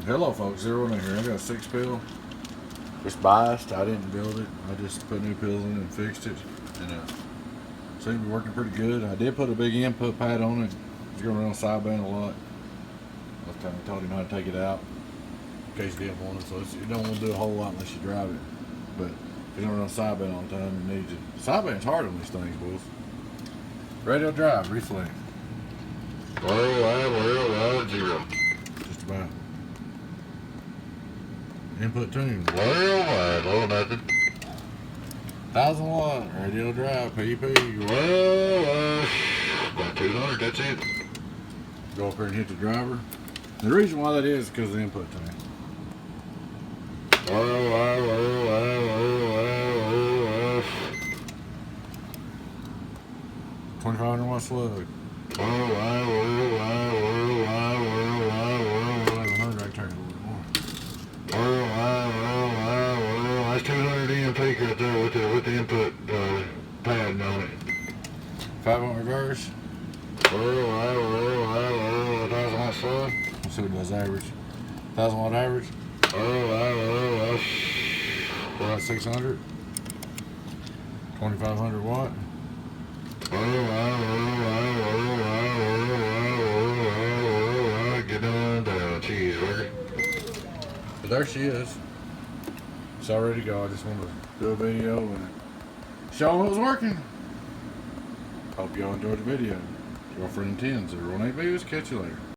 Hello folks, Zero in here. I got a 6-pill. It's biased. I didn't build it. I just put new pills in and fixed it. And seemed to be working pretty good. I did put a big input pad on it. It's going around sideband a lot. Last time I told him how to take it out in case you didn't want it. So you don't want to do a whole lot unless you drive it. But if you're going around sideband all the time, you need it. Sideband's hard on these things, boys. Radio drive, reflex. Worldwide, 0. Just about. Input tune. Worldwide, low nothing. 1000 watt, radio drive, PP. Worldwide. About 200, that's it. Go up there and hit the driver. The reason why that is because of the input tune. Worldwide, worldwide, worldwide, worldwide. 2500 watt slug. Worldwide, worldwide, worldwide, worldwide, worldwide. 1100, I can turn it a little bit more. Worldwide, worldwide, worldwide. That's 200 in peak right there with the input pad on it. 5 on reverse. Worldwide, worldwide, worldwide. 1000 watt slug. Let's see what it does average. 1000 watt average. Worldwide, worldwide. About 600. 2500 watt. Worldwide, worldwide, worldwide, worldwide, worldwide, worldwide. Get on down, cheeseburger. But there she is. It's all ready to go. I just wanted to do a video and show them it was working. Hope y'all enjoyed the video. Your friend 10, 018 views. Catch you later.